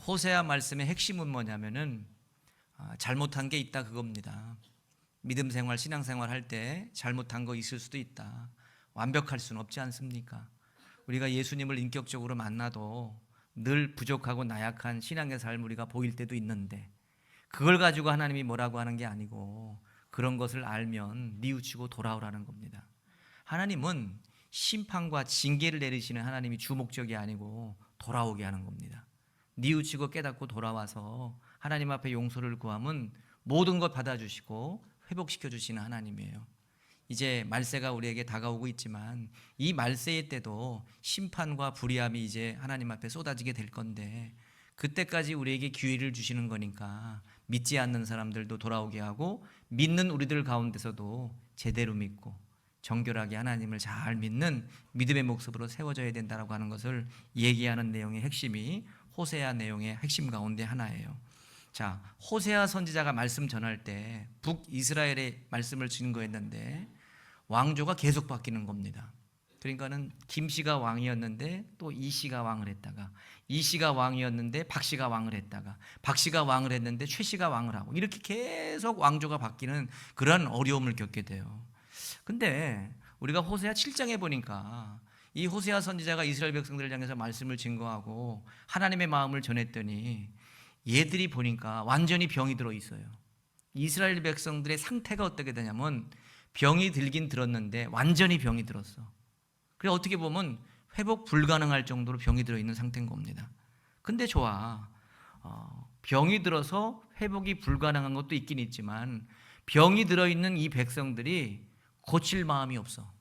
호세아 말씀의 핵심은 뭐냐면은 잘못한 게 있다 그겁니다. 믿음 생활, 신앙 생활 할 때 잘못한 거 있을 수도 있다. 완벽할 수는 없지 않습니까? 우리가 예수님을 인격적으로 만나도 늘 부족하고 나약한 신앙의 삶 우리가 보일 때도 있는데, 그걸 가지고 하나님이 뭐라고 하는 게 아니고 그런 것을 알면 뉘우치고 돌아오라는 겁니다. 하나님은 심판과 징계를 내리시는 하나님이 주 목적이 아니고 돌아오게 하는 겁니다. 뉘우치고 깨닫고 돌아와서 하나님 앞에 용서를 구하면 모든 것 받아주시고 회복시켜 주시는 하나님이에요. 이제 말세가 우리에게 다가오고 있지만 이 말세의 때도 심판과 불의함이 이제 하나님 앞에 쏟아지게 될 건데, 그때까지 우리에게 기회를 주시는 거니까 믿지 않는 사람들도 돌아오게 하고 믿는 우리들 가운데서도 제대로 믿고 정결하게 하나님을 잘 믿는 믿음의 모습으로 세워져야 된다라고 하는 것을 얘기하는 내용의 핵심이 호세아 내용의 핵심 가운데 하나예요. 자, 호세아 선지자가 말씀 전할 때 북이스라엘의 말씀을 증거했는데 왕조가 계속 바뀌는 겁니다. 그러니까는 김씨가 왕이었는데 또 이씨가 왕을 했다가, 이씨가 왕이었는데 박씨가 왕을 했다가, 박씨가 왕을 했는데 최씨가 왕을 하고, 이렇게 계속 왕조가 바뀌는 그런 어려움을 겪게 돼요. 근데 우리가 호세아 7장에 보니까 이 호세아 선지자가 이스라엘 백성들을 향해서 말씀을 증거하고 하나님의 마음을 전했더니 얘들이 보니까 완전히 병이 들어 있어요. 이스라엘 백성들의 상태가 어떻게 되냐면 병이 들긴 들었는데 완전히 병이 들었어. 그래 어떻게 보면 회복 불가능할 정도로 병이 들어있는 상태인 겁니다. 근데 좋아, 병이 들어서 회복이 불가능한 것도 있긴 있지만 병이 들어있는 이 백성들이 고칠 마음이 없어.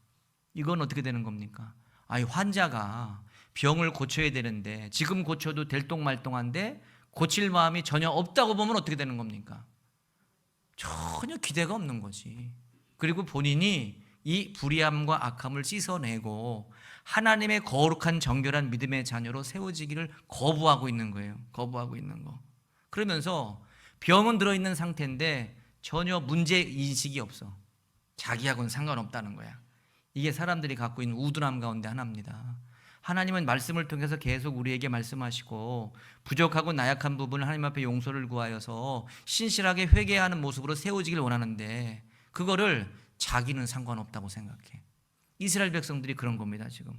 이건 어떻게 되는 겁니까? 환자가 병을 고쳐야 되는데 지금 고쳐도 될똥말똥한데 고칠 마음이 전혀 없다고 보면 어떻게 되는 겁니까? 전혀 기대가 없는 거지. 그리고 본인이 이 불의함과 악함을 씻어내고 하나님의 거룩한 정결한 믿음의 자녀로 세워지기를 거부하고 있는 거예요. 거부하고 있는 거. 그러면서 병은 들어있는 상태인데 전혀 문제인식이 없어. 자기하고는 상관없다는 거야. 이게 사람들이 갖고 있는 우둔함 가운데 하나입니다. 하나님은 말씀을 통해서 계속 우리에게 말씀하시고 부족하고 나약한 부분을 하나님 앞에 용서를 구하여서 신실하게 회개하는 모습으로 세워지길 원하는데 그거를 자기는 상관없다고 생각해. 이스라엘 백성들이 그런 겁니다. 지금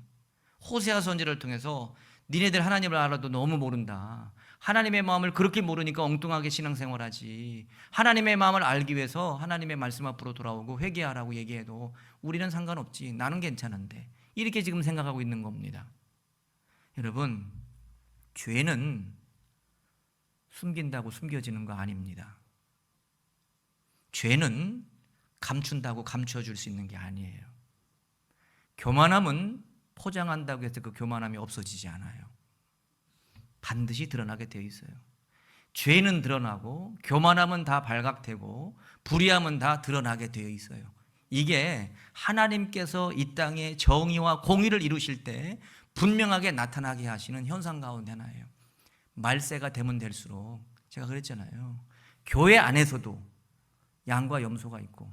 호세아 선지를 통해서 니네들 하나님을 알아도 너무 모른다. 하나님의 마음을 그렇게 모르니까 엉뚱하게 신앙생활하지. 하나님의 마음을 알기 위해서 하나님의 말씀 앞으로 돌아오고 회개하라고 얘기해도 우리는 상관없지. 나는 괜찮은데. 이렇게 지금 생각하고 있는 겁니다. 여러분, 죄는 숨긴다고 숨겨지는 거 아닙니다. 죄는 감춘다고 감춰줄 수 있는 게 아니에요. 교만함은 포장한다고 해서 그 교만함이 없어지지 않아요. 반드시 드러나게 되어 있어요. 죄는 드러나고 교만함은 다 발각되고 불의함은 다 드러나게 되어 있어요. 이게 하나님께서 이 땅에 정의와 공의를 이루실 때 분명하게 나타나게 하시는 현상 가운데 하나예요. 말세가 되면 될수록 제가 그랬잖아요. 교회 안에서도 양과 염소가 있고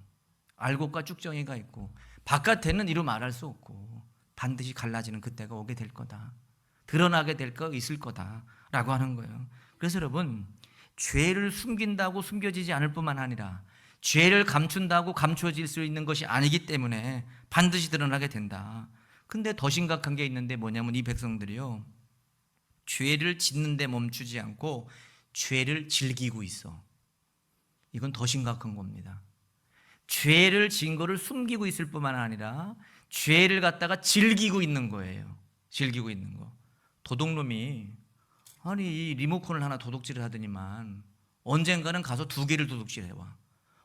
알곡과 쭉정이가 있고 바깥에는 이루 말할 수 없고 반드시 갈라지는 그때가 오게 될 거다. 드러나게 될 거 있을 거다라고 하는 거예요. 그래서 여러분, 죄를 숨긴다고 숨겨지지 않을 뿐만 아니라 죄를 감춘다고 감춰질 수 있는 것이 아니기 때문에 반드시 드러나게 된다. 근데 더 심각한 게 있는데 뭐냐면 이 백성들이요, 죄를 짓는 데 멈추지 않고 죄를 즐기고 있어. 이건 더 심각한 겁니다. 죄를 지은 거를 숨기고 있을 뿐만 아니라 죄를 갖다가 즐기고 있는 거예요. 즐기고 있는 거. 도둑놈이 이 리모컨을 하나 도둑질을 하더니만 언젠가는 가서 2개를 도둑질해 와.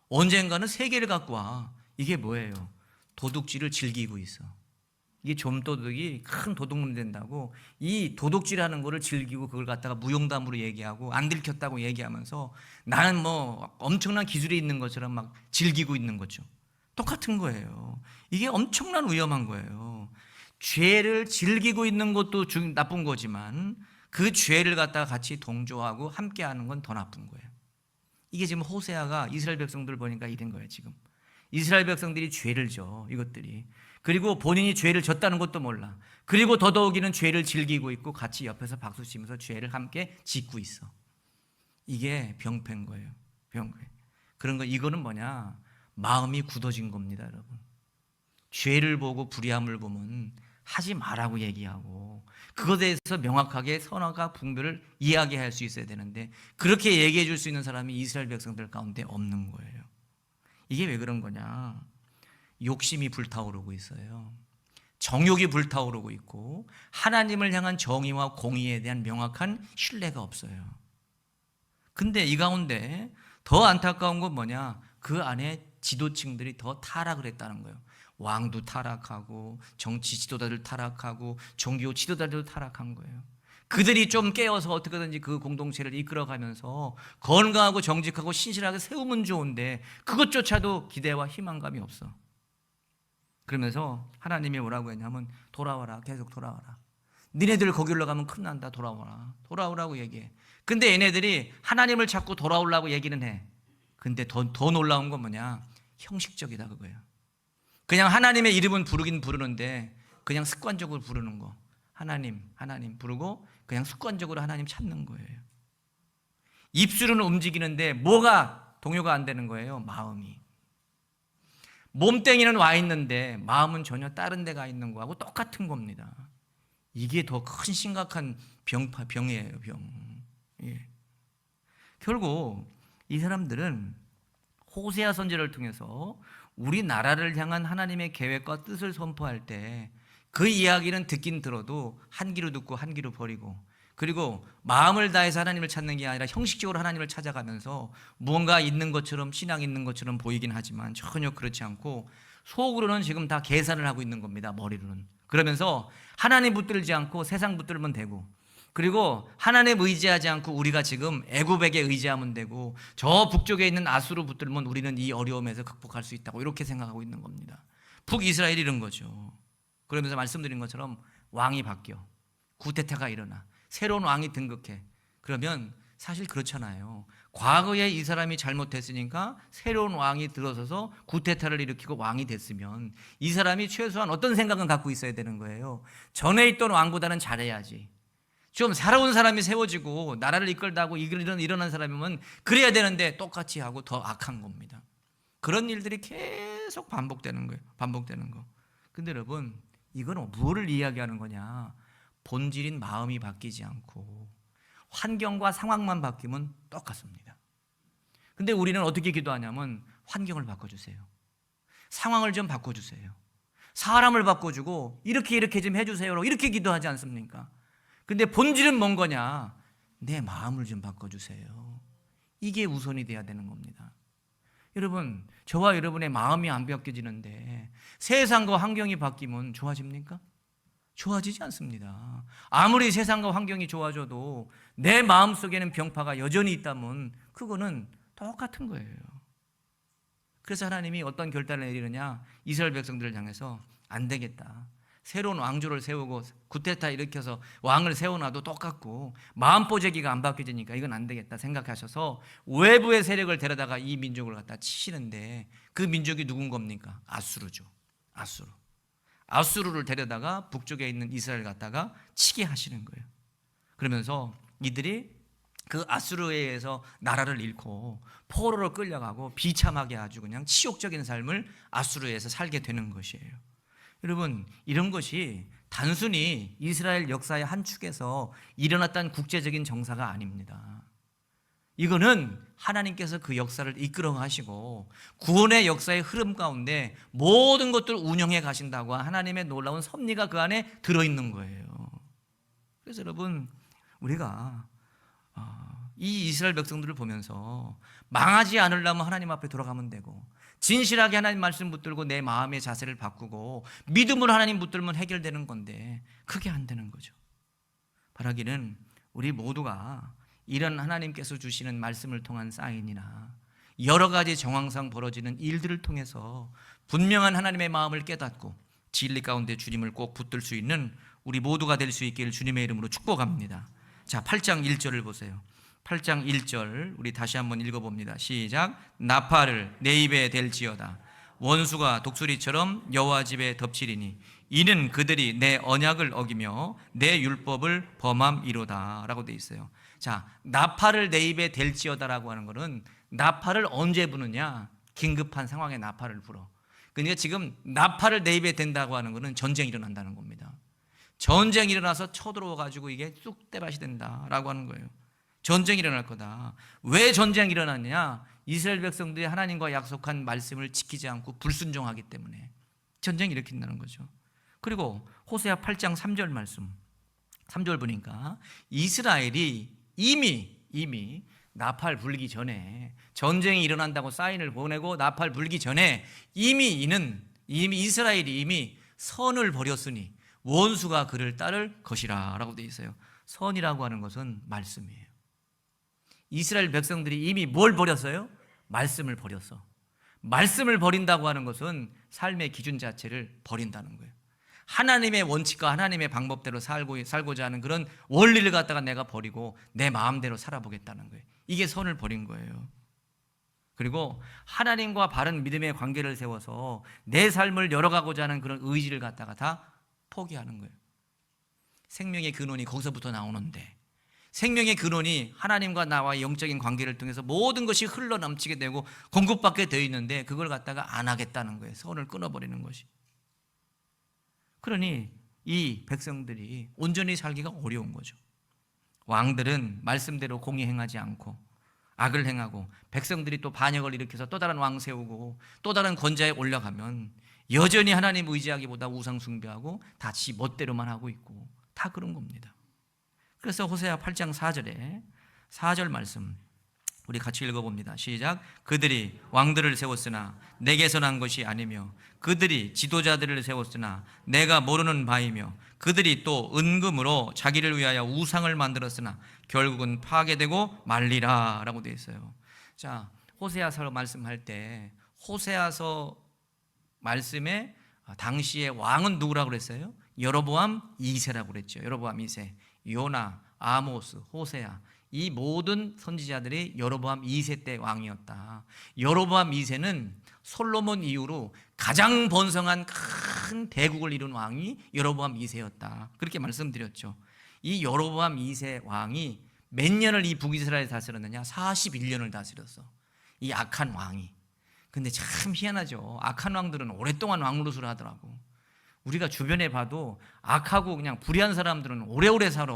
언젠가는 3개를 갖고 와. 이게 뭐예요? 도둑질을 즐기고 있어. 이게 좀도둑이 큰 도둑놈 된다고 이 도둑질하는 거를 즐기고 그걸 갖다가 무용담으로 얘기하고 안 들켰다고 얘기하면서 나는 뭐 엄청난 기술이 있는 것처럼 막 즐기고 있는 거죠. 똑같은 거예요. 이게 엄청난 위험한 거예요. 죄를 즐기고 있는 것도 나쁜 거지만 그 죄를 갖다가 같이 동조하고 함께하는 건 더 나쁜 거예요. 이게 지금 호세아가 이스라엘 백성들 보니까 이런 거예요. 지금 이스라엘 백성들이 죄를 져, 이것들이. 그리고 본인이 죄를 졌다는 것도 몰라. 그리고 더더욱이는 죄를 즐기고 있고 같이 옆에서 박수 치면서 죄를 함께 짓고 있어. 이게 병폐인 거예요. 병폐. 그런 거 이거는 뭐냐? 마음이 굳어진 겁니다, 여러분. 죄를 보고 불의함을 보면 하지 말라고 얘기하고 그것에 대해서 명확하게 선악과 분별을 이야기할 수 있어야 되는데 그렇게 얘기해 줄 수 있는 사람이 이스라엘 백성들 가운데 없는 거예요. 이게 왜 그런 거냐? 욕심이 불타오르고 있어요. 정욕이 불타오르고 있고 하나님을 향한 정의와 공의에 대한 명확한 신뢰가 없어요. 근데 이 가운데 더 안타까운 건 뭐냐? 그 안에 지도층들이 더 타락을 했다는 거예요. 왕도 타락하고 정치 지도자들 타락하고 종교 지도자들도 타락한 거예요. 그들이 좀 깨어서 어떻게든지 그 공동체를 이끌어가면서 건강하고 정직하고 신실하게 세우면 좋은데 그것조차도 기대와 희망감이 없어. 그러면서 하나님이 뭐라고 했냐면 돌아와라, 계속 돌아와라. 니네들 거기로 가면 큰일 난다, 돌아와라. 돌아오라고 얘기해. 근데 얘네들이 하나님을 찾고 돌아오려고 얘기는 해. 근데 더 놀라운 건 뭐냐? 형식적이다 그거예요. 그냥 하나님의 이름은 부르긴 부르는데 그냥 습관적으로 부르는 거. 하나님 부르고 그냥 습관적으로 하나님 찾는 거예요. 입술은 움직이는데 뭐가 동요가 안 되는 거예요? 마음이. 몸뚱이는 와 있는데 마음은 전혀 다른 데 가 있는 거하고 똑같은 겁니다. 이게 더 큰 심각한 병이에요, 병. 예. 결국 이 사람들은 호세아 선지자를 통해서 우리나라를 향한 하나님의 계획과 뜻을 선포할 때 그 이야기는 듣긴 들어도 한 귀로 듣고 한 귀로 버리고 그리고 마음을 다해서 하나님을 찾는 게 아니라 형식적으로 하나님을 찾아가면서 무언가 있는 것처럼 신앙 있는 것처럼 보이긴 하지만 전혀 그렇지 않고 속으로는 지금 다 계산을 하고 있는 겁니다. 머리로는. 그러면서 하나님 붙들지 않고 세상 붙들면 되고 그리고 하나님 의지하지 않고 우리가 지금 애굽에게 의지하면 되고 저 북쪽에 있는 아수르 붙들면 우리는 이 어려움에서 극복할 수 있다고 이렇게 생각하고 있는 겁니다. 북이스라엘이 이런 거죠. 그러면서 말씀드린 것처럼 왕이 바뀌어 구테타가 일어나 새로운 왕이 등극해. 그러면 사실 그렇잖아요. 과거에 이 사람이 잘못했으니까 새로운 왕이 들어서서 구테타를 일으키고 왕이 됐으면 이 사람이 최소한 어떤 생각은 갖고 있어야 되는 거예요. 전에 있던 왕보다는 잘해야지. 좀 살아온 사람이 세워지고 나라를 이끌다 하고 일어난 사람이면 그래야 되는데 똑같이 하고 더 악한 겁니다. 그런 일들이 계속 반복되는 거예요. 반복되는 거. 근데 여러분 이건 무엇을 이야기하는 거냐? 본질인 마음이 바뀌지 않고 환경과 상황만 바뀌면 똑같습니다. 근데 우리는 어떻게 기도하냐면 환경을 바꿔주세요. 상황을 좀 바꿔주세요. 사람을 바꿔주고 이렇게 좀 해주세요. 이렇게 기도하지 않습니까? 근데 본질은 뭔 거냐? 내 마음을 좀 바꿔주세요. 이게 우선이 돼야 되는 겁니다. 여러분, 저와 여러분의 마음이 안 바뀌어지는데 세상과 환경이 바뀌면 좋아집니까? 좋아지지 않습니다. 아무리 세상과 환경이 좋아져도 내 마음속에는 병파가 여전히 있다면 그거는 똑같은 거예요. 그래서 하나님이 어떤 결단을 내리느냐? 이스라엘 백성들을 향해서 안 되겠다. 새로운 왕조를 세우고 구테타 일으켜서 왕을 세워놔도 똑같고 마음보재기가 안 바뀌어지니까 이건 안 되겠다 생각하셔서 외부의 세력을 데려다가 이 민족을 갖다 치시는데 그 민족이 누군 겁니까? 아수르죠. 아수르를 데려다가 북쪽에 있는 이스라엘 갖다가 치게 하시는 거예요. 그러면서 이들이 그 아수르에 의해서 나라를 잃고 포로로 끌려가고 비참하게 아주 그냥 치욕적인 삶을 아수르에서 살게 되는 것이에요. 여러분, 이런 것이 단순히 이스라엘 역사의 한 축에서 일어났던 국제적인 정사가 아닙니다. 이거는 하나님께서 그 역사를 이끌어 가시고 구원의 역사의 흐름 가운데 모든 것들을 운영해 가신다고 하나님의 놀라운 섭리가 그 안에 들어있는 거예요. 그래서 여러분, 우리가 이 이스라엘 백성들을 보면서 망하지 않으려면 하나님 앞에 돌아가면 되고 진실하게 하나님 말씀 붙들고 내 마음의 자세를 바꾸고 믿음으로 하나님 붙들면 해결되는 건데 그게 안 되는 거죠. 바라기는 우리 모두가 이런 하나님께서 주시는 말씀을 통한 사인이나 여러 가지 정황상 벌어지는 일들을 통해서 분명한 하나님의 마음을 깨닫고 진리 가운데 주님을 꼭 붙들 수 있는 우리 모두가 될 수 있기를 주님의 이름으로 축복합니다. 자, 8장 1절을 보세요. 8장 1절 우리 다시 한번 읽어봅니다. 시작. 나팔을 내 입에 댈지어다. 원수가 독수리처럼 여호와 집에 덮치리니 이는 그들이 내 언약을 어기며 내 율법을 범함이로다 라고 돼 있어요. 자, 나팔을 내 입에 댈지어다라고 하는 것은 나팔을 언제 부느냐? 긴급한 상황에 나팔을 불어. 그러니까 지금 나팔을 내 입에 댄다고 하는 것은 전쟁이 일어난다는 겁니다. 전쟁이 일어나서 쳐들어와 가지고 이게 쑥대밭이 된다라고 하는 거예요. 전쟁이 일어날 거다. 왜 전쟁이 일어났냐? 이스라엘 백성들이 하나님과 약속한 말씀을 지키지 않고 불순종하기 때문에 전쟁이 일으킨다는 거죠. 그리고 호세아 8장 3절 말씀, 3절 보니까 이스라엘이 이미 나팔 불기 전에, 전쟁이 일어난다고 사인을 보내고 나팔 불기 전에 이미 이스라엘이 이미 선을 버렸으니 원수가 그를 따를 것이라 라고 되어 있어요. 선이라고 하는 것은 말씀이에요. 이스라엘 백성들이 이미 뭘 버렸어요? 말씀을 버렸어. 말씀을 버린다고 하는 것은 삶의 기준 자체를 버린다는 거예요. 하나님의 원칙과 하나님의 방법대로 살고자 하는 그런 원리를 갖다가 내가 버리고 내 마음대로 살아보겠다는 거예요. 이게 선을 버린 거예요. 그리고 하나님과 바른 믿음의 관계를 세워서 내 삶을 열어가고자 하는 그런 의지를 갖다가 다 포기하는 거예요. 생명의 근원이 거기서부터 나오는데, 생명의 근원이 하나님과 나와의 영적인 관계를 통해서 모든 것이 흘러넘치게 되고 공급받게 되어 있는데 그걸 갖다가 안 하겠다는 거예요. 선을 끊어버리는 것이. 그러니 이 백성들이 온전히 살기가 어려운 거죠. 왕들은 말씀대로 공의 행하지 않고 악을 행하고, 백성들이 또 반역을 일으켜서 또 다른 왕 세우고 또 다른 권좌에 올라가면 여전히 하나님 의지하기보다 우상 숭배하고 다 지 멋대로만 하고 있고 다 그런 겁니다. 그래서 호세아 8장 4절 말씀 우리 같이 읽어봅니다. 시작. 그들이 왕들을 세웠으나 내게서 난 것이 아니며 그들이 지도자들을 세웠으나 내가 모르는 바이며 그들이 또 은금으로 자기를 위하여 우상을 만들었으나 결국은 파괴되고 말리라 라고 되어 있어요. 자, 호세아서 말씀할 때 호세아서 말씀에 당시의 왕은 누구라고 그랬어요? 여로보암 2세라고 그랬죠. 여로보암 2세. 요나, 아모스, 호세아, 이 모든 선지자들이 여로보암 2세 때 왕이었다. 여로보암 2세는 솔로몬 이후로 가장 번성한 큰 대국을 이룬 왕이 여로보암 2세였다. 그렇게 말씀드렸죠. 이 여로보암 2세 왕이 몇 년을 이 북이스라엘을 다스렸느냐? 41년을 다스렸어. 이 악한 왕이. 근데 참 희한하죠. 악한 왕들은 오랫동안 왕노릇을 하더라고. 우리가 주변에 봐도 악하고 그냥 불의한 사람들은 오래오래 살아.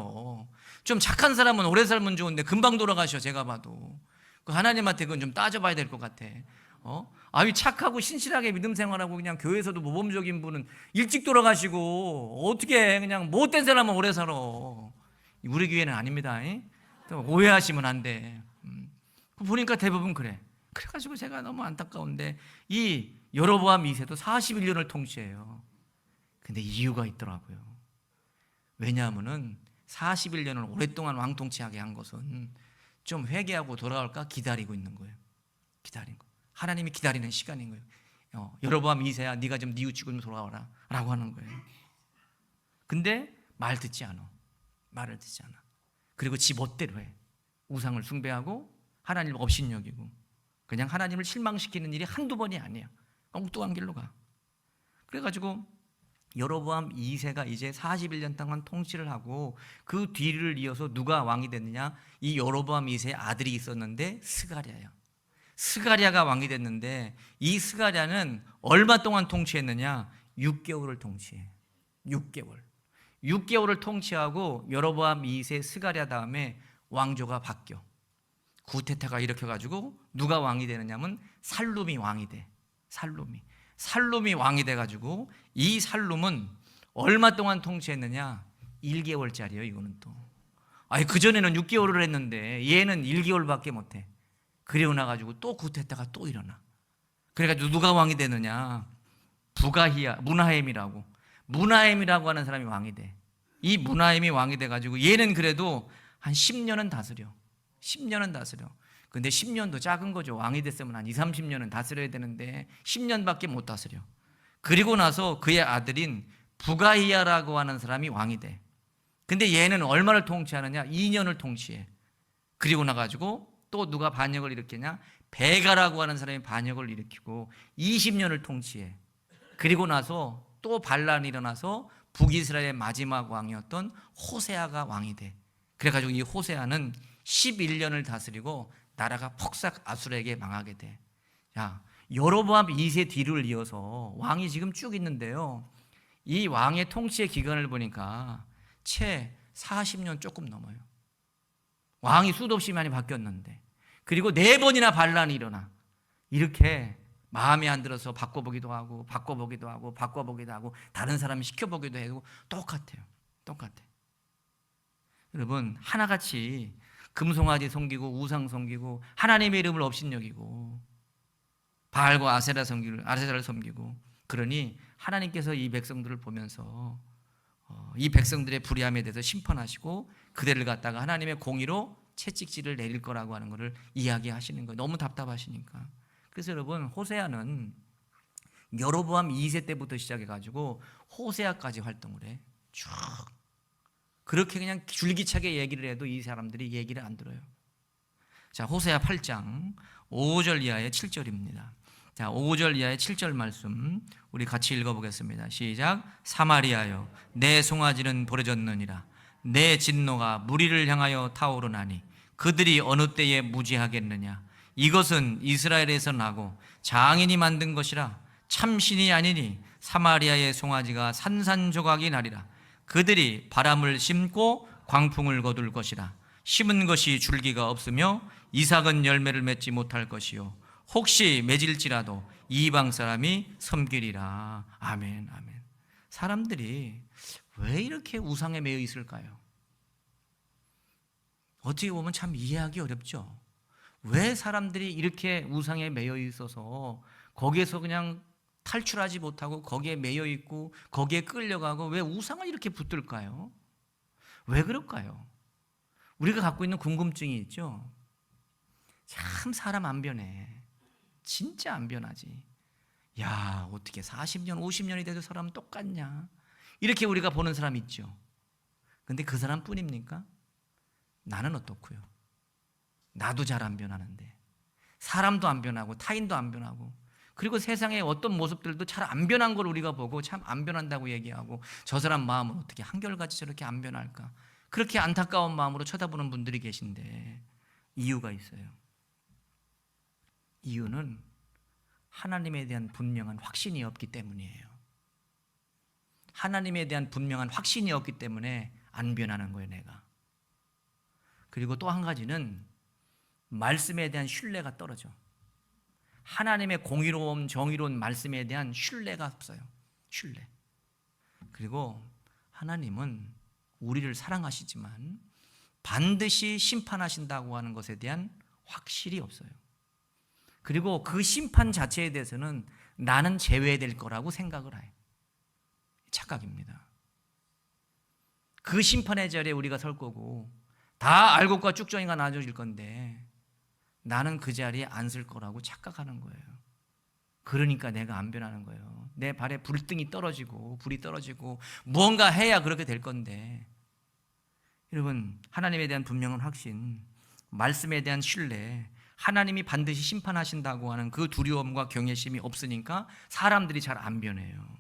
좀 착한 사람은 오래 살면 좋은데 금방 돌아가셔. 제가 봐도 하나님한테 그건 좀 따져봐야 될 것 같아. 아유, 착하고 신실하게 믿음 생활하고 그냥 교회에서도 모범적인 분은 일찍 돌아가시고 어떻게 그냥 못된 사람은 오래 살아. 우리 교회는 아닙니다. 오해하시면 안 돼. 보니까 대부분 그래. 그래가지고 제가 너무 안타까운데 이 여로보암 2세도 41년을 통치해요. 근데 이유가 있더라고요. 왜냐하면은 41년을 오랫동안 왕통치하게 한 것은 좀 회개하고 돌아올까 기다리고 있는 거예요. 기다린 거. 하나님이 기다리는 시간인 거예요. 여로보암 2세야, 네가 좀 뉘우치고 좀 돌아와라 라고 하는 거예요. 근데 말 듣지 않아. 말을 듣지 않아. 그리고 지 멋대로 해. 우상을 숭배하고 하나님을 업신여기고 그냥 하나님을 실망시키는 일이 한두 번이 아니야. 엉뚱한 길로 가. 그래가지고 여로보암 2세가 이제 41년 동안 통치를 하고 그 뒤를 이어서 누가 왕이 됐느냐? 이 여로보암 2세의 아들이 있었는데 스가랴예요. 스가랴가 왕이 됐는데 이 스가랴는 얼마 동안 통치했느냐? 6개월을 통치해. 6개월을 통치하고 여로보암 2세 스가랴 다음에 왕조가 바뀌어. 구테타가 일으켜가지고 누가 왕이 되느냐면 살룸이 왕이 돼. 살룸이 왕이 돼가지고 이 살룸은 얼마 동안 통치했느냐? 1개월짜리예요. 이거는 또. 아니 그전에는 6개월을 했는데 얘는 1개월밖에 못해. 그리고 나가지고 또 구테타가 또 일어나. 그래가지고 누가 왕이 되느냐? 무나헴이라고 하는 사람이 왕이 돼. 이 무나헴이 왕이 돼가지고 얘는 그래도 한 10년은 다스려. 근데 10년도 작은 거죠. 왕이 됐으면 한 20-30년은 다스려야 되는데 10년밖에 못 다스려. 그리고 나서 그의 아들인 부가히야라고 하는 사람이 왕이 돼. 근데 얘는 얼마를 통치하느냐? 2년을 통치해. 그리고 나가지고 또 누가 반역을 일으키냐? 베가라고 하는 사람이 반역을 일으키고 20년을 통치해. 그리고 나서 또 반란이 일어나서 북이스라엘의 마지막 왕이었던 호세아가 왕이 돼. 그래가지고 이 호세아는 11년을 다스리고 나라가 폭삭 아수르에게 망하게 돼. 자, 여로보암 2세 뒤를 이어서 왕이 지금 쭉 있는데요, 이 왕의 통치의 기간을 보니까 채 40년 조금 넘어요. 왕이 수도 없이 많이 바뀌었는데, 그리고 4번이나 반란이 일어나. 이렇게 마음에 안 들어서 바꿔보기도 하고 바꿔보기도 하고 바꿔보기도 하고 다른 사람이 시켜보기도 하고 똑같아요. 여러분, 하나같이 금송아지 섬기고 우상 섬기고 하나님의 이름을 업신여기고 바알과 아세라를 섬기고, 그러니 하나님께서 이 백성들을 보면서 이 백성들의 불의함에 대해서 심판하시고 그들을 갖다가 하나님의 공의로 채찍질을 내릴 거라고 하는 것을 이야기하시는 거예요. 너무 답답하시니까. 그래서 여러분, 호세아는 여로보암 2세 때부터 시작해가지고 호세아까지 활동을 해. 쭉 그렇게 그냥 줄기차게 얘기를 해도 이 사람들이 얘기를 안 들어요. 자, 호세아 8장 5절 이하의 7절입니다. 자, 5절 이하의 7절 말씀 우리 같이 읽어보겠습니다. 시작. 사마리아여, 내 송아지는 버려졌느니라. 내 진노가 무리를 향하여 타오르나니 그들이 어느 때에 무지하겠느냐. 이것은 이스라엘에서 나고 장인이 만든 것이라. 참신이 아니니 사마리아의 송아지가 산산조각이 나리라. 그들이 바람을 심고 광풍을 거둘 것이라. 심은 것이 줄기가 없으며 이삭은 열매를 맺지 못할 것이요 혹시 맺을지라도 이방 사람이 섬기리라. 아멘, 아멘. 사람들이 왜 이렇게 우상에 매여 있을까요? 어떻게 보면 참 이해하기 어렵죠. 왜 사람들이 이렇게 우상에 매여 있어서 거기에서 그냥 탈출하지 못하고 거기에 매여 있고 거기에 끌려가고 왜 우상을 이렇게 붙들까요? 왜 그럴까요? 우리가 갖고 있는 궁금증이 있죠. 참 사람 안 변해. 진짜 안 변하지. 야, 어떻게 40년 50년이 돼도 사람은 똑같냐, 이렇게 우리가 보는 사람 있죠. 근데 그 사람뿐입니까? 나는 어떻고요? 나도 잘 안 변하는데, 사람도 안 변하고 타인도 안 변하고, 그리고 세상의 어떤 모습들도 잘 안 변한 걸 우리가 보고 참 안 변한다고 얘기하고, 저 사람 마음은 어떻게 한결같이 저렇게 안 변할까, 그렇게 안타까운 마음으로 쳐다보는 분들이 계신데 이유가 있어요. 이유는 하나님에 대한 분명한 확신이 없기 때문이에요. 하나님에 대한 분명한 확신이 없기 때문에 안 변하는 거예요, 내가. 그리고 또 한 가지는 말씀에 대한 신뢰가 떨어져. 하나님의 공의로운 정의로운 말씀에 대한 신뢰가 없어요. 신뢰. 그리고 하나님은 우리를 사랑하시지만 반드시 심판하신다고 하는 것에 대한 확실이 없어요. 그리고 그 심판 자체에 대해서는 나는 제외될 거라고 생각을 해요. 착각입니다. 그 심판의 자리에 우리가 설 거고 다 알곡과 쭉정이가 나눠질 건데 나는 그 자리에 안 설 거라고 착각하는 거예요. 그러니까 내가 안 변하는 거예요. 내 발에 불등이 떨어지고 불이 떨어지고 무언가 해야 그렇게 될 건데, 여러분, 하나님에 대한 분명한 확신, 말씀에 대한 신뢰, 하나님이 반드시 심판하신다고 하는 그 두려움과 경외심이 없으니까 사람들이 잘 안 변해요.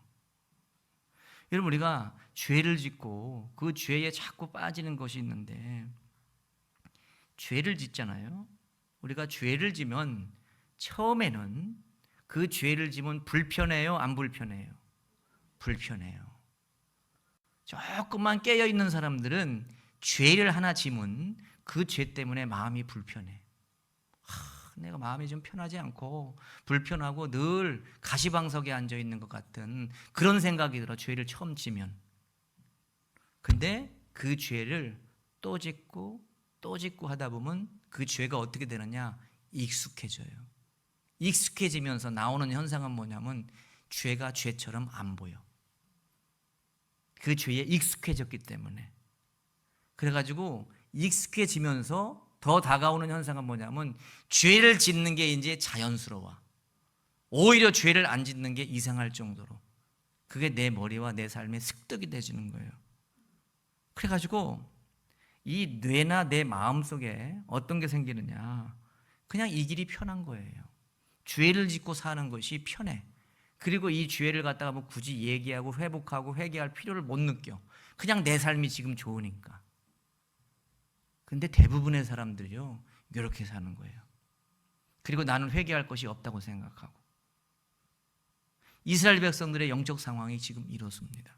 여러분, 우리가 죄를 짓고 그 죄에 자꾸 빠지는 것이 있는데, 죄를 짓잖아요. 우리가 죄를 지면 처음에는 그 죄를 지면 불편해요, 안 불편해요? 불편해요. 조금만 깨어있는 사람들은 죄를 하나 지면 그 죄 때문에 마음이 불편해. 내가 마음이 좀 편하지 않고 불편하고 늘 가시방석에 앉아있는 것 같은 그런 생각이 들어, 죄를 처음 지면. 근데 그 죄를 또 짓고 또 짓고 하다 보면 그 죄가 어떻게 되느냐? 익숙해져요. 익숙해지면서 나오는 현상은 뭐냐면 죄가 죄처럼 안 보여. 그 죄에 익숙해졌기 때문에. 그래가지고 익숙해지면서 더 다가오는 현상은 뭐냐면 죄를 짓는 게 이제 자연스러워. 오히려 죄를 안 짓는 게 이상할 정도로. 그게 내 머리와 내 삶의 습득이 되지는 거예요. 그래가지고 이 뇌나 내 마음 속에 어떤 게 생기느냐, 그냥 이 길이 편한 거예요. 죄를 짓고 사는 것이 편해. 그리고 이 죄를 갖다가 뭐 굳이 얘기하고 회복하고 회개할 필요를 못 느껴. 그냥 내 삶이 지금 좋으니까. 근데 대부분의 사람들이요, 이렇게 사는 거예요. 그리고 나는 회개할 것이 없다고 생각하고. 이스라엘 백성들의 영적 상황이 지금 이렇습니다.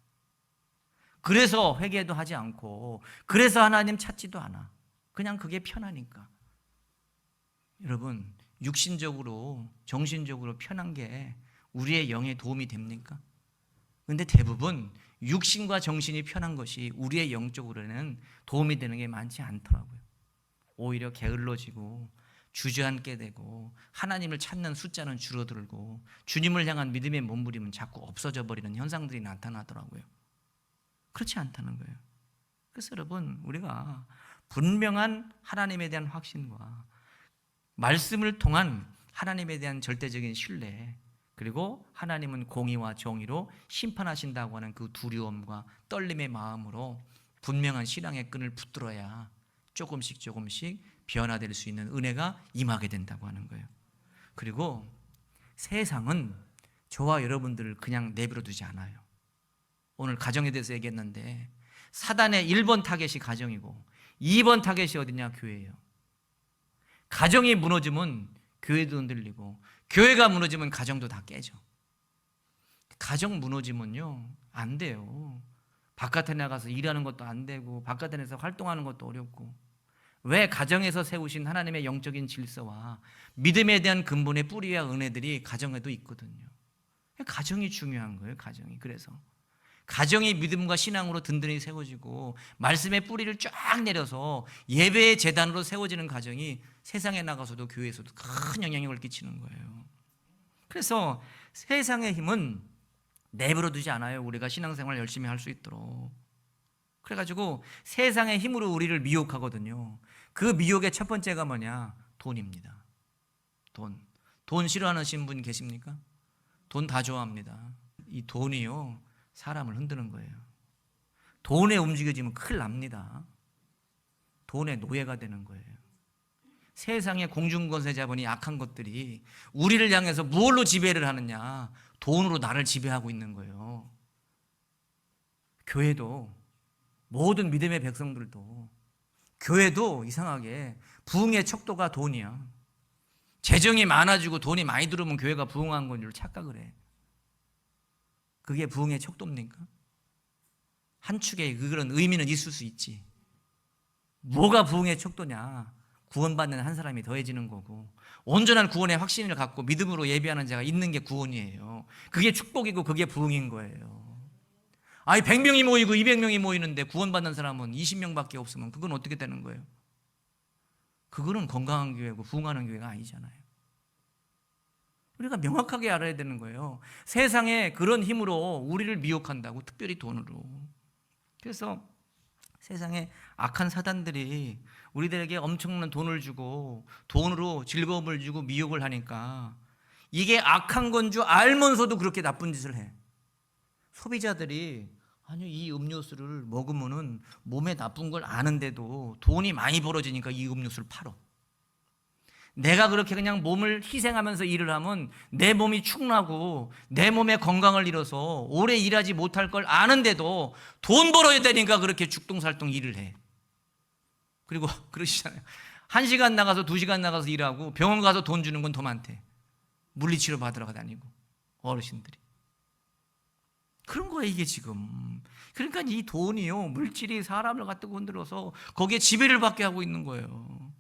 그래서 회개도 하지 않고, 그래서 하나님 찾지도 않아. 그냥 그게 편하니까. 여러분, 육신적으로, 정신적으로 편한 게 우리의 영에 도움이 됩니까? 근데 대부분 육신과 정신이 편한 것이 우리의 영적으로는 도움이 되는 게 많지 않더라고요. 오히려 게을러지고 주저앉게 되고 하나님을 찾는 숫자는 줄어들고 주님을 향한 믿음의 몸부림은 자꾸 없어져 버리는 현상들이 나타나더라고요. 그렇지 않다는 거예요. 그래서 여러분, 우리가 분명한 하나님에 대한 확신과 말씀을 통한 하나님에 대한 절대적인 신뢰, 그리고 하나님은 공의와 정의로 심판하신다고 하는 그 두려움과 떨림의 마음으로 분명한 신앙의 끈을 붙들어야 조금씩 변화될 수 있는 은혜가 임하게 된다고 하는 거예요. 그리고 세상은 저와 여러분들을 그냥 내버려 두지 않아요. 오늘 가정에 대해서 얘기했는데 사단의 1번 타겟이 가정이고 2번 타겟이 어디냐? 교회예요. 가정이 무너지면 교회도 흔들리고 교회가 무너지면 가정도 다 깨져. 가정 무너지면요, 안 돼요. 바깥에 나가서 일하는 것도 안 되고 바깥에 나가서 활동하는 것도 어렵고. 왜? 가정에서 세우신 하나님의 영적인 질서와 믿음에 대한 근본의 뿌리와 은혜들이 가정에도 있거든요. 가정이 중요한 거예요. 가정이. 그래서 가정이 믿음과 신앙으로 든든히 세워지고 말씀의 뿌리를 쫙 내려서 예배의 재단으로 세워지는 가정이 세상에 나가서도 교회에서도 큰 영향력을 끼치는 거예요. 그래서 세상의 힘은 내버려 두지 않아요. 우리가 신앙생활 열심히 할 수 있도록. 그래가지고 세상의 힘으로 우리를 미혹하거든요. 그 미혹의 첫 번째가 뭐냐? 돈입니다. 돈 싫어하는 분 계십니까? 돈 다 좋아합니다. 이 돈이요, 사람을 흔드는 거예요. 돈에 움직여지면 큰일 납니다. 돈의 노예가 되는 거예요. 세상의 공중권세 자본이 악한 것들이 우리를 향해서 무엇로 지배를 하느냐? 돈으로 나를 지배하고 있는 거예요. 교회도, 모든 믿음의 백성들도, 교회도 이상하게 부흥의 척도가 돈이야. 재정이 많아지고 돈이 많이 들어오면 교회가 부흥한 건 줄 착각을 해. 그게 부흥의 척도입니까? 한 축에 그런 의미는 있을 수 있지. 뭐가 부흥의 척도냐? 구원받는 한 사람이 더해지는 거고, 온전한 구원의 확신을 갖고 믿음으로 예배하는 자가 있는 게 구원이에요. 그게 축복이고 그게 부흥인 거예요. 아니 100명이 모이고 200명이 모이는데 구원받는 사람은 20명밖에 없으면 그건 어떻게 되는 거예요? 그거는 건강한 교회고 부흥하는 교회가 아니잖아요. 우리가 명확하게 알아야 되는 거예요. 세상에 그런 힘으로 우리를 미혹한다고, 특별히 돈으로. 그래서 세상에 악한 사단들이 우리들에게 엄청난 돈을 주고 돈으로 즐거움을 주고 미혹을 하니까 이게 악한 건 줄 알면서도 그렇게 나쁜 짓을 해. 소비자들이 아니 이 음료수를 먹으면은 몸에 나쁜 걸 아는데도 돈이 많이 벌어지니까 이 음료수를 팔어. 내가 그렇게 그냥 몸을 희생하면서 일을 하면 내 몸이 축나고 내 몸의 건강을 잃어서 오래 일하지 못할 걸 아는데도 돈 벌어야 되니까 그렇게 죽동살동 일을 해. 그리고 그러시잖아요. 1시간 나가서 2시간 나가서 일하고 병원 가서 돈 주는 건 더 많대. 물리치료 받으러 다니고 어르신들이. 그런 거예요 이게 지금. 그러니까 이 돈이요, 물질이 사람을 갖다 흔들어서 거기에 지배를 받게 하고 있는 거예요.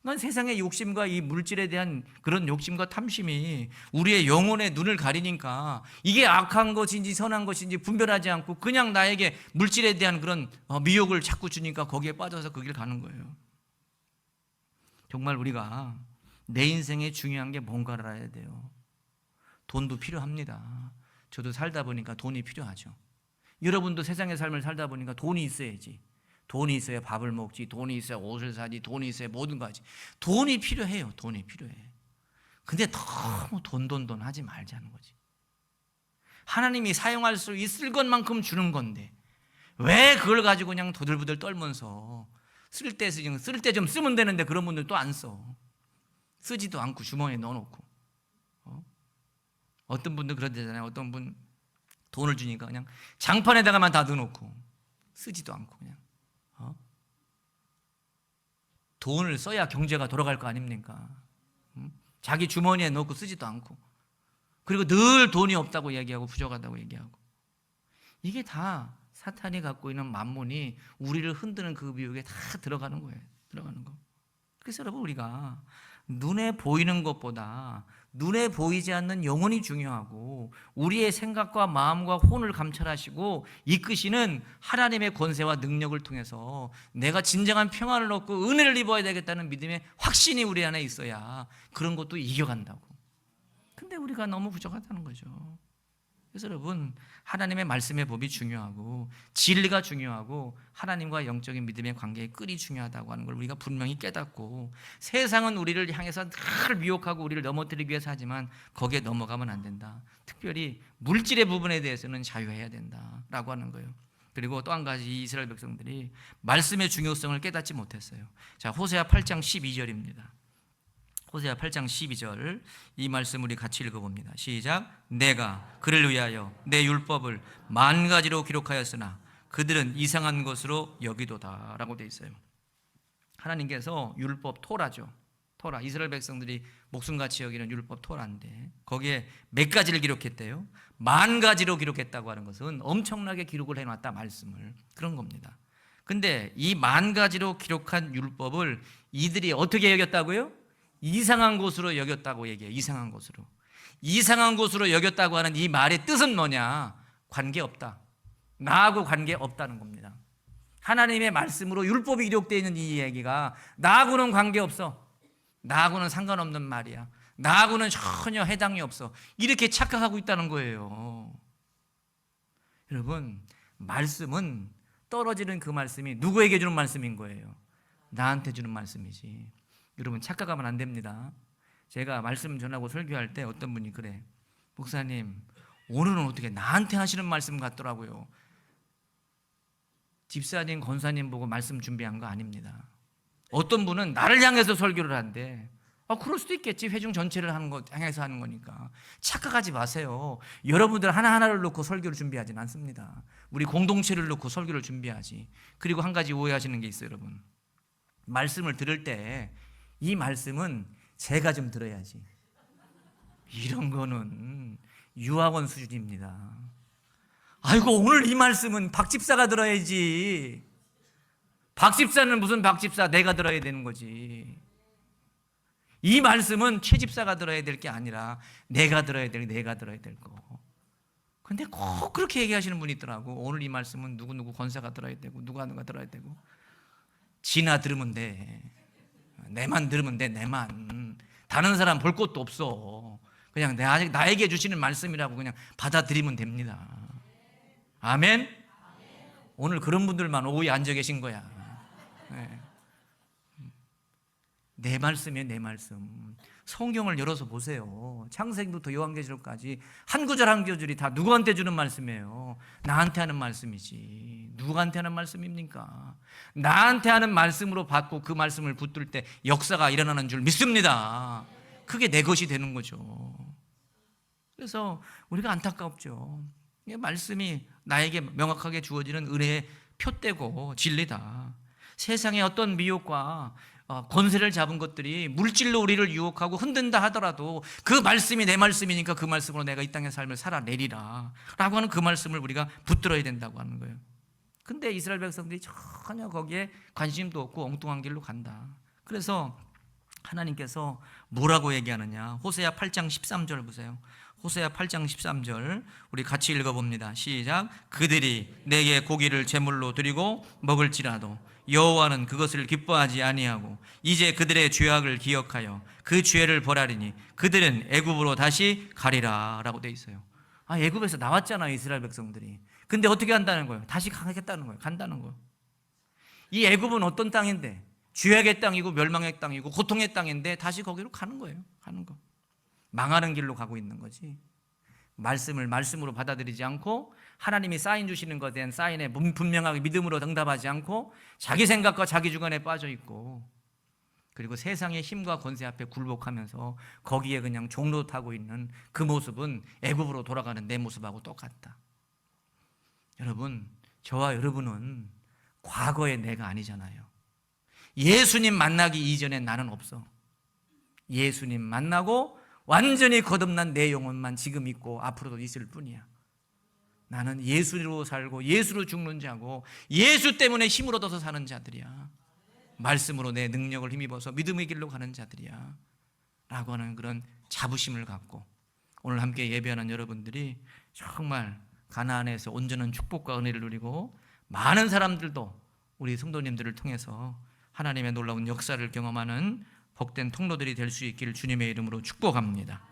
그러니까 세상의 욕심과 이 물질에 대한 그런 욕심과 탐심이 우리의 영혼의 눈을 가리니까 이게 악한 것인지 선한 것인지 분별하지 않고 그냥 나에게 물질에 대한 그런 미혹을 자꾸 주니까 거기에 빠져서 그 길 가는 거예요. 정말 우리가 내 인생에 중요한 게 뭔가를 알아야 돼요. 돈도 필요합니다. 저도 살다 보니까 돈이 필요하죠. 여러분도 세상의 삶을 살다 보니까 돈이 있어야지. 돈이 있어야 밥을 먹지, 돈이 있어야 옷을 사지, 돈이 있어야 모든 거 하지. 돈이 필요해요. 돈이 필요해. 근데 너무 돈 하지 말자는 거지. 하나님이 사용할 수 있을 것만큼 주는 건데 왜 그걸 가지고 그냥 도들부들 떨면서 쓸 때 좀 쓰면 되는데 그런 분들 또 안 써. 쓰지도 않고 주머니에 넣어놓고. 어떤 분도 그러잖아요. 어떤 분 돈을 주니까 그냥 장판에다가만 다 넣어놓고 쓰지도 않고 그냥. 돈을 써야 경제가 돌아갈 거 아닙니까? 자기 주머니에 넣고 쓰지도 않고, 그리고 늘 돈이 없다고 얘기하고 부족하다고 얘기하고. 이게 다 사탄이 갖고 있는 만몬이 우리를 흔드는 그 미혹에 다 들어가는 거예요. 들어가는 거. 그래서 여러분, 우리가 눈에 보이는 것보다 눈에 보이지 않는 영혼이 중요하고, 우리의 생각과 마음과 혼을 감찰하시고 이끄시는 하나님의 권세와 능력을 통해서 내가 진정한 평안을 얻고 은혜를 입어야 되겠다는 믿음의 확신이 우리 안에 있어야 그런 것도 이겨간다고. 근데 우리가 너무 부족하다는 거죠. 그래서 여러분, 하나님의 말씀의 법이 중요하고 진리가 중요하고 하나님과 영적인 믿음의 관계의 끈이 중요하다고 하는 걸 우리가 분명히 깨닫고, 세상은 우리를 향해서 늘 미혹하고 우리를 넘어뜨리기 위해서 하지만 거기에 넘어가면 안 된다. 특별히 물질의 부분에 대해서는 자유해야 된다라고 하는 거예요. 그리고 또 한 가지, 이 이스라엘 백성들이 말씀의 중요성을 깨닫지 못했어요. 자, 호세아 8장 12절입니다. 호세아 8장 12절, 이 말씀 우리 같이 읽어봅니다. 시작. 내가 그를 위하여 내 율법을 만 가지로 기록하였으나 그들은 이상한 것으로 여기도다 라고 되어 있어요. 하나님께서 율법 토라죠. 토라, 이스라엘 백성들이 목숨같이 여기는 율법 토라인데 거기에 몇 가지를 기록했대요? 만 가지로 기록했다고 하는 것은 엄청나게 기록을 해놨다, 말씀을. 그런 겁니다. 근데 이 만 가지로 기록한 율법을 이들이 어떻게 여겼다고요? 이상한 것으로 여겼다고 얘기해요. 이상한 것으로. 이상한 것으로 여겼다고 하는 이 말의 뜻은 뭐냐? 관계없다. 나하고 관계없다는 겁니다. 하나님의 말씀으로 율법이 기록되어 있는 이 얘기가 나하고는 관계없어. 나하고는 상관없는 말이야. 나하고는 전혀 해당이 없어. 이렇게 착각하고 있다는 거예요. 여러분, 말씀은, 떨어지는 그 말씀이 누구에게 주는 말씀인 거예요? 나한테 주는 말씀이지. 여러분, 착각하면 안 됩니다. 제가 말씀 전하고 설교할 때 어떤 분이 그래, 목사님 오늘은 어떻게 나한테 하시는 말씀 같더라고요. 집사님, 권사님 보고 말씀 준비한 거 아닙니다. 어떤 분은 나를 향해서 설교를 한대. 그럴 수도 있겠지. 회중 전체를 향해서 하는 거니까. 착각하지 마세요. 여러분들 하나하나를 놓고 설교를 준비하지는 않습니다. 우리 공동체를 놓고 설교를 준비하지. 그리고 한 가지 오해하시는 게 있어요, 여러분. 말씀을 들을 때 이 말씀은 제가 좀 들어야지. 이런 거는 유학원 수준입니다. 아이고, 오늘 이 말씀은 박 집사가 들어야지. 박 집사는 무슨 박 집사, 내가 들어야 되는 거지. 이 말씀은 최 집사가 들어야 될 게 아니라 내가 들어야 될 거. 근데 꼭 그렇게 얘기하시는 분이 있더라고. 오늘 이 말씀은 누구누구 권사가 들어야 되고 누가 들어야 되고. 지나 들으면 돼. 내만 들으면 돼. 내만. 다른 사람 볼 것도 없어. 그냥 나에게 주시는 말씀이라고 그냥 받아들이면 됩니다. 아멘? 오늘 그런 분들만 오후에 앉아 계신 거야. 네. 내 말씀이에요, 내 말씀. 성경을 열어서 보세요. 창세기부터 요한계시록까지 한 구절 한 구절이 다 누구한테 주는 말씀이에요? 나한테 하는 말씀이지. 누구한테 하는 말씀입니까? 나한테 하는 말씀으로 받고 그 말씀을 붙들 때 역사가 일어나는 줄 믿습니다. 그게 내 것이 되는 거죠. 그래서 우리가 안타깝죠. 이 말씀이 나에게 명확하게 주어지는 은혜의 표대고 진리다. 세상의 어떤 미혹과 권세를 잡은 것들이 물질로 우리를 유혹하고 흔든다 하더라도 그 말씀이 내 말씀이니까 그 말씀으로 내가 이 땅의 삶을 살아내리라 라고 하는 그 말씀을 우리가 붙들어야 된다고 하는 거예요. 근데 이스라엘 백성들이 전혀 거기에 관심도 없고 엉뚱한 길로 간다. 그래서 하나님께서 뭐라고 얘기하느냐? 호세아 8장 13절 보세요. 호세아 8장 13절 우리 같이 읽어봅니다. 시작. 그들이 내게 고기를 제물로 드리고 먹을지라도 여호와는 그것을 기뻐하지 아니하고 이제 그들의 죄악을 기억하여 그 죄를 벌하리니 그들은 애굽으로 다시 가리라 라고 돼 있어요. 애굽에서 나왔잖아요, 이스라엘 백성들이. 근데 어떻게 한다는 거예요? 다시 가겠다는 거예요. 간다는 거예요. 이 애굽은 어떤 땅인데? 죄악의 땅이고 멸망의 땅이고 고통의 땅인데 다시 거기로 가는 거예요. 가는 거. 망하는 길로 가고 있는 거지. 말씀을 말씀으로 받아들이지 않고 하나님이 사인 주시는 것에 대한 사인에 분명하게 믿음으로 응답하지 않고 자기 생각과 자기 주관에 빠져 있고, 그리고 세상의 힘과 권세 앞에 굴복하면서 거기에 그냥 종로 타고 있는 그 모습은 애굽으로 돌아가는 내 모습하고 똑같다. 여러분, 저와 여러분은 과거의 내가 아니잖아요. 예수님 만나기 이전에 나는 없어. 예수님 만나고 완전히 거듭난 내 영혼만 지금 있고 앞으로도 있을 뿐이야. 나는 예수로 살고 예수로 죽는 자고 예수 때문에 힘을 얻어서 사는 자들이야. 말씀으로 내 능력을 힘입어서 믿음의 길로 가는 자들이야 라고 하는 그런 자부심을 갖고 오늘 함께 예배하는 여러분들이 정말 가나안에서 온전한 축복과 은혜를 누리고 많은 사람들도 우리 성도님들을 통해서 하나님의 놀라운 역사를 경험하는 복된 통로들이 될 수 있기를 주님의 이름으로 축복합니다.